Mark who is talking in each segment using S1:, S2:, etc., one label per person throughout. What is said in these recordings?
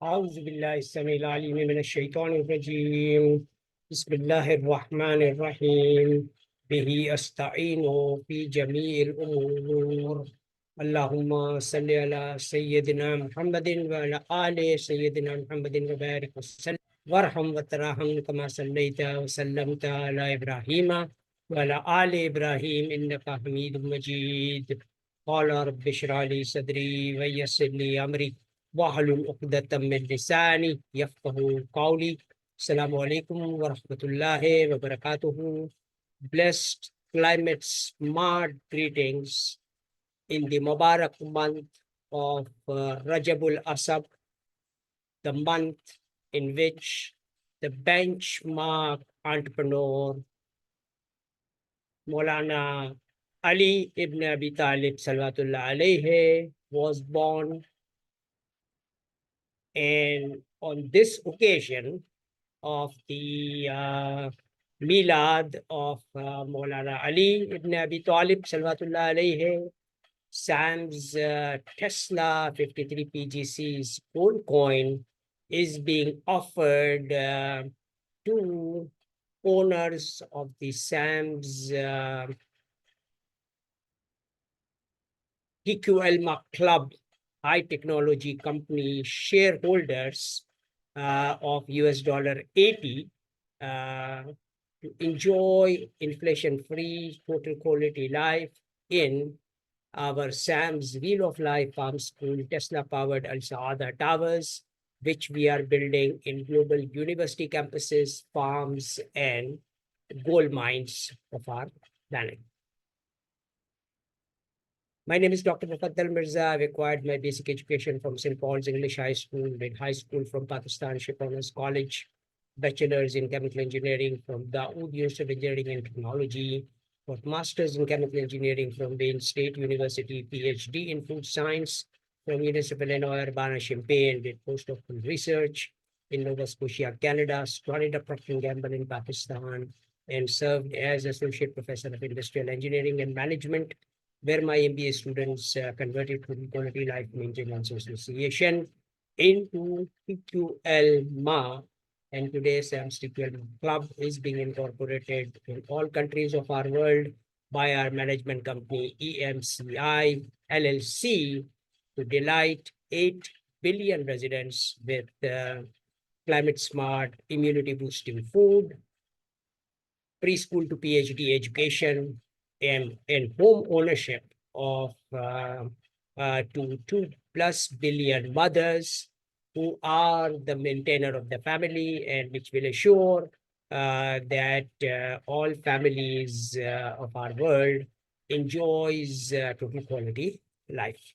S1: أعوذ بالله السميع العليم من الشيطان الرجيم. بسم الله الرحمن الرحيم. به أستعين في جميع الأمور. اللهم صل على سيدنا محمد وعلى آل سيدنا محمد وبارك وسلم وارحم وترحم كما صليت وسلمت على إبراهيم وعلى آل إبراهيم إنك حميد مجيد. قال رب اشرح لي صدري ويسر لي أمري واحلل عقدة من لساني يفقهوا قولي. السلام عليكم ورحمة الله وبركاته. Blessed climate smart greetings in the Mubarak month of Rajabul Asab, the month in which the benchmark entrepreneur Maulana Ali ibn Abi Talib Salawatullah alayhi was born. And on this occasion of the Milad of Maulana Ali ibn Abi Talib Salawatullah alayhi, SAMS Tesla 53 PGCs gold coin is being offered to owners of the SAMS TQLMA Club High Technology Company shareholders of $80 to enjoy inflation-free total quality life in our SAMS Wheel of Life Farm School Tesla-powered Al Saadah Towers, which we are building in global university campuses, farms, and gold mines of our planet. My name is Dr. Mufaddal Mirza. I've acquired my basic education from St. Paul's English High School, did high school from Pakistan Shipowners College, bachelor's in chemical engineering from Dawood University of Engineering and Technology, got master's in chemical engineering from Wayne State University, PhD in food science from University of Illinois, Urbana-Champaign, did postdoctoral research in Nova Scotia, Canada, studied at Procter & Gamble in Pakistan, and served as Associate Professor of Industrial Engineering and Management, where my MBA students converted to the Quality Life Maintenance Association into TQLMA, and today SAMS TQLMA Club is being incorporated in all countries of our world by our management company EMCI LLC to delight 8 billion residents with climate smart, immunity boosting food, preschool to PhD education, and home ownership of to 2+ billion mothers who are the maintainer of the family, and which will assure that all families of our world enjoys total quality life.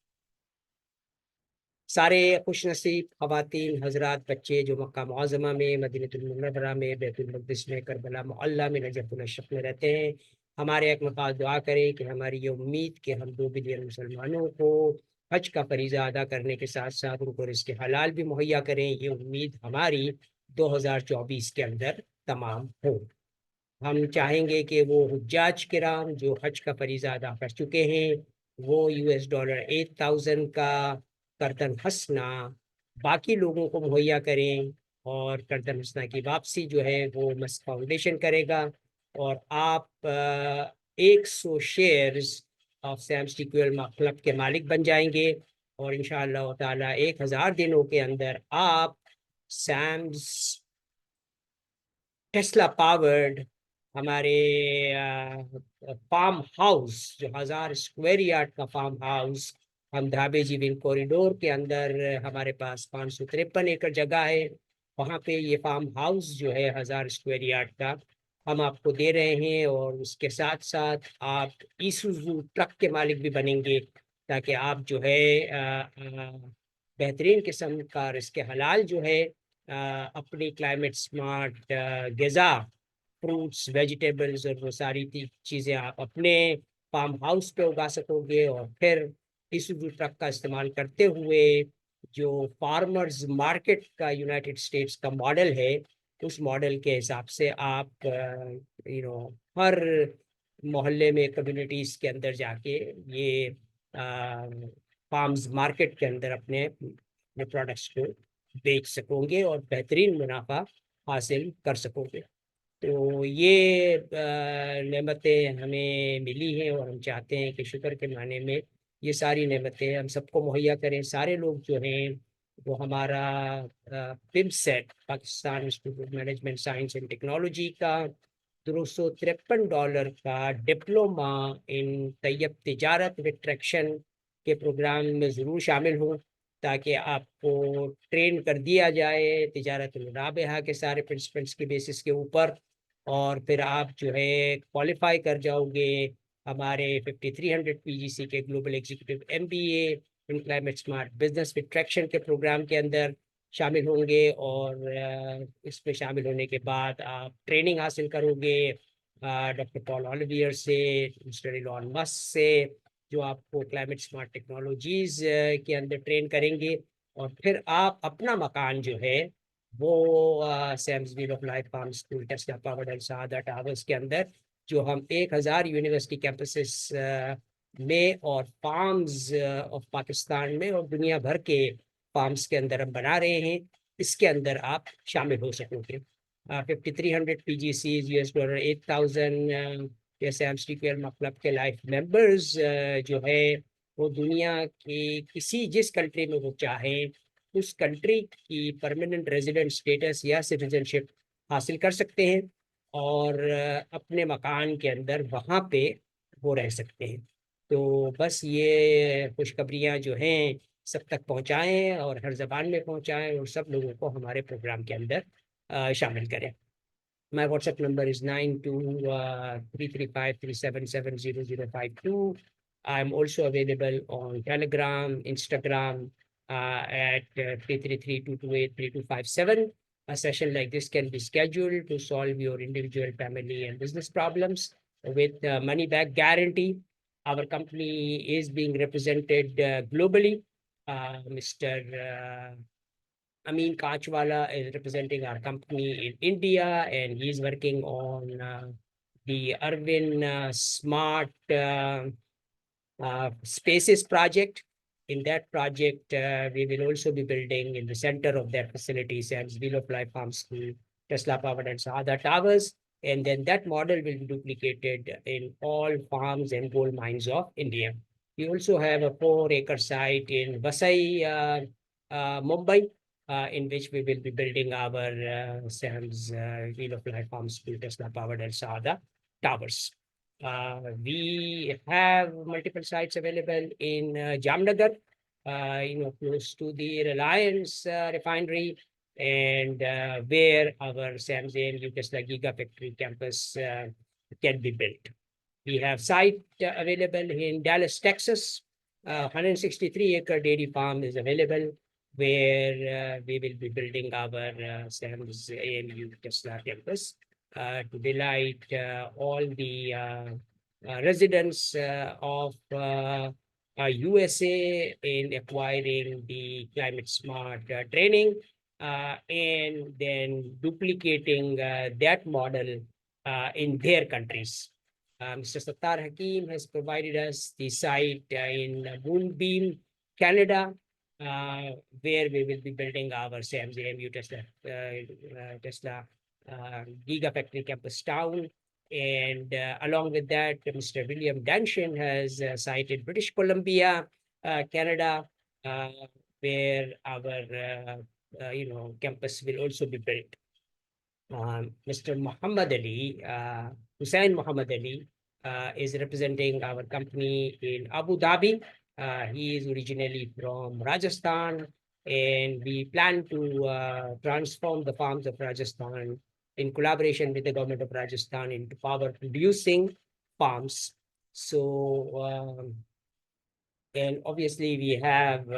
S1: सारे खुश नसीब ख़वातीन हजरात बच्चे जो मक्का मुअज़्ज़मा में, मदीनतुल मुनव्वरा में, बैतुल मक़दिस में, करबला मोहल्ला में, नजफ़ नशफ़ में रहते हैं, हमारे एक मकाल दुआ करें कि हमारी ये उम्मीद कि हम 2 बिलियन मुसलमानों को हज का फरीज़ा अदा करने के साथ साथ उनको रिज़्क़ हलाल भी मुहैया करें। ये उम्मीद हमारी 2024 के अंदर तमाम हो। हम चाहेंगे कि वो हुज्जाज किराम जो हज का फरीज़ा अदा कर चुके हैं वो $8,000 का कर्तन हसना बाकी लोगों को मुहैया करें, और कर्तन हसना की वापसी जो है वो मस्क फाउंडेशन करेगा, और आप 100 shares of Sam's TQLMA club के मालिक बन जाएंगे, और इंशाअल्लाह ताला 1000 दिनों के अंदर आप सैम्स टेस्ला पावर्ड हमारे फार्म हाउस, जो 1000 स्क्वायर यार्ड का फार्म हाउस हम धाबे जीविन कॉरिडोर के अंदर, हमारे पास 553 एकड़ जगह है, वहाँ पे ये फार्म हाउस जो है 1000 स्क्वायर यार्ड का हम आपको दे रहे हैं, और उसके साथ साथ आप ISUZU ट्रक के मालिक भी बनेंगे, ताकि आप जो है बेहतरीन किस्म का रिज़्क़ हलाल जो है अपनी क्लाइमेट स्मार्ट ग़िज़ा, फ्रूट्स, वेजिटेबल्स और वो सारी चीज़ें आप अपने फार्म हाउस पे उगा सकोगे, और फिर ISUZU ट्रक का इस्तेमाल करते हुए जो फार्मर्स मार्केट का यूनाइटेड स्टेट्स का मॉडल है, उस मॉडल के हिसाब से आप हर मोहल्ले में, कम्युनिटीज़ के अंदर जाके ये फार्म्स मार्केट के अंदर अपने प्रोडक्ट्स को बेच सकोगे और बेहतरीन मुनाफा हासिल कर सकोगे। तो ये नेमतें हमें मिली हैं और हम चाहते हैं कि शुक्र के माने में ये सारी नेमतें हम सबको मुहैया करें। सारे लोग जो हैं वो हमारा Pym set Pakistan institute of management science and technology का $253 का डिप्लोमा इन तैयब तिजारत विद ट्रैक्शन के प्रोग्राम में ज़रूर शामिल हों, ताकि आपको ट्रेन कर दिया जाए तिजारत मुनाबहा के सारे प्रिंसिपल्स के बेसिस के ऊपर, और फिर आप जो है क्वालिफाई कर जाओगे हमारे 5300 पीजीसी के global executive MBA in climate smart business with traction के प्रोग्राम के अंदर शामिल होंगे। और इसमें शामिल होने के बाद आप ट्रेनिंग हासिल करोगे डॉक्टर पॉल ऑलिवियर से, मिस्टर इलॉन मस्क से, जो आपको क्लाइमेट स्मार्ट टेक्नोलॉजीज के अंदर ट्रेन करेंगे। और फिर आप अपना मकान जो है वो Sam's wheel of life farm school Tesla powered and सादा टावर्स के अंदर, जो हम 1000 यूनिवर्सिटी कैंपसेस में और फार्म्स ऑफ पाकिस्तान में और दुनिया भर के फार्म्स के अंदर हम बना रहे हैं, इसके अंदर आप शामिल हो सकोगे। 5300 PGCs $8,000 SAMS TQLMA क्लब के लाइफ मेंबर्स जो है वो दुनिया के किसी जिस कंट्री में वो चाहे उस कंट्री की परमानेंट रेजिडेंट स्टेटस या सिटीजनशिप हासिल कर सकते हैं और अपने मकान के अंदर वहाँ पे वो रह सकते हैं। तो बस ये खुशखबरियाँ जो हैं सब तक पहुँचाएँ और हर ज़बान में पहुँचाएँ और सब लोगों को हमारे प्रोग्राम के अंदर शामिल करें। My WhatsApp number is 92335377700052. I'm also available on Telegram, Instagram at 333-228-3257. A session like this can be scheduled to solve your individual, family, and business problems with money back guarantee. Our company is being represented globally. Mr. Amin Kachwala is representing our company in India, and he's working on the Arvin Smart Spaces project. In that project, we will also be building in the center of that facility, Sam's Wheel of Life Farm School, Tesla Powered and Saadah Towers. And then that model will be duplicated in all farms and gold mines of India. We also have a 4-acre site in Vasai, Mumbai, in which we will be building our SAMS Wheel of Life Farm School, Tesla Powered and Saadah Towers. We have multiple sites available in Jamnagar, close to the Reliance refinery, and where our SAMS AMU Tesla Gigafactory campus can be built. We have site available in Dallas, Texas. 163-acre dairy farm is available, where we will be building our SAMS AMU Tesla campus to delight all the residents of USA in acquiring the climate smart training and then duplicating that model in their countries. Mr. Sattar Hakim has provided us the site in Moonbeam, Canada, where we will be building our SAMS AMU Tesla Gigafactory campus town. And along with that, Mr. William Danshin has cited British Columbia, Canada, where our campus will also be built. Mr. Muhammad Ali, Hussain Muhammad Ali, is representing our company in Abu Dhabi. He is originally from Rajasthan, and we plan to transform the farms of Rajasthan in collaboration with the government of Rajasthan into power producing farms. So, and obviously we have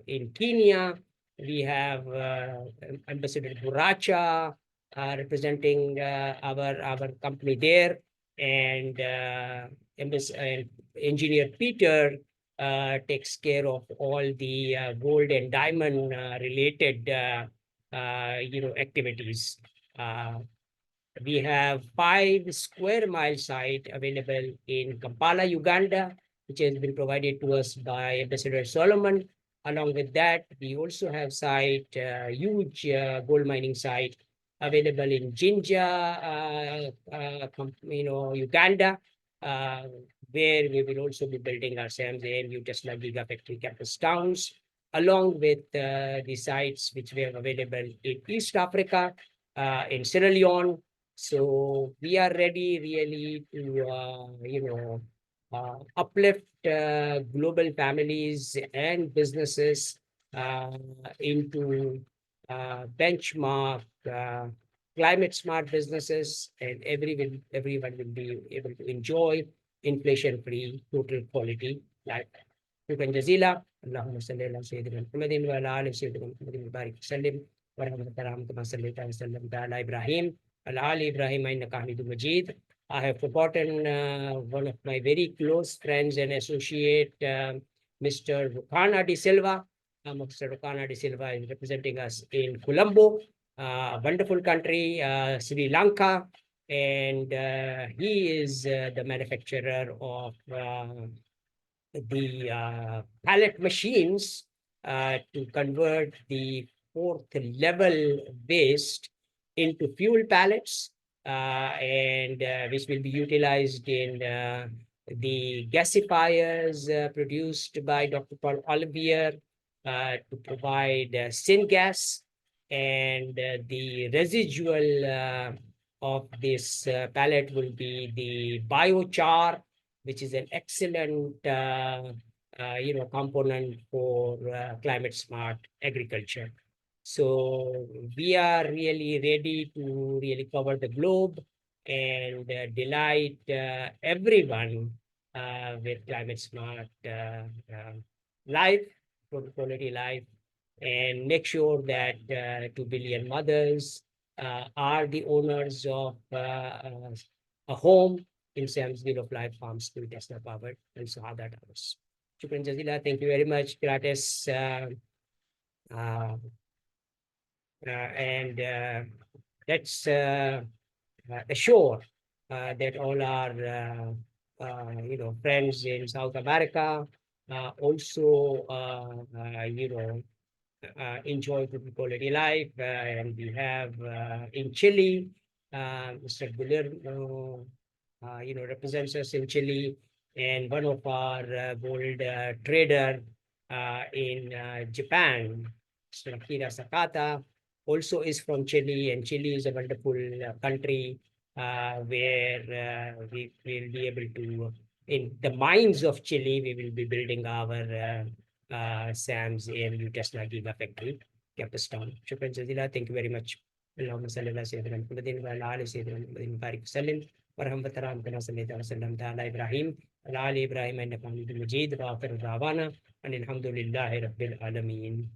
S1: in Kenya, we have Ambassador Buracha representing our company there, and Engineer Peter takes care of all the gold and diamond related activities. We have 5 square mile site available in Kampala, Uganda, which has been provided to us by Ambassador Solomon. Along with that, we also have huge gold mining site available in Jinja, Uganda, uh, where we will also be building our SAMS AMU Tesla Gigafactory campus towns, along with the sites which we have available in East Africa, in Sierra Leone. So we are ready really to, uplift global families and businesses into benchmark climate smart businesses, and everyone will be able to enjoy inflation-free total quality life. شكرا جزيلا. اللهم صل على سيدنا محمد وعلى ال سيدنا محمد وبارك وسلم ورحمة الله كما صليت وسلم على ابراهيم وعلى ال ابراهيم انك حميد مجيد. I have forgotten one of my very close friends and associate, Mr. Rukana de Silva. Mr. Rukana de Silva is representing us in Colombo, a wonderful country, Sri Lanka, and he is the manufacturer of the pallet machines to convert the fourth level waste into fuel pallets, and which will be utilized in the gasifiers produced by Dr. Paul Olivier to provide syngas, and the residual of this pallet will be the biochar, which is an excellent component for climate smart agriculture. So we are really ready to really cover the globe and delight everyone with climate smart life, quality life, and make sure that 2 billion mothers are the owners of a home in SAMS Wheel of Life Farm School Tesla powered and Saadah Towers. Shukran Jazila. Thank you very much. Gratis. And let's assure that all our friends in South America also enjoy good quality life. And we have in Chile, Mr. Guillermo, represents us in Chile, and one of our gold trader in Japan, Mr. Akira Sakata, also is from Chile, and Chile is a wonderful country where we will be able to, in the mines of Chile, we will be building our SAMS AMU Tesla Gigafactory campus town. Shukran Jazila. Thank you very much. اللهم صل على سيدنا محمد وعلى ال سيدنا محمد وبارك وسلم ورحمة الله كما صليت وسلم على ابراهيم وعلى ال ابراهيم انك حميد مجيد واخر دعوانا ان الحمد لله رب العالمين.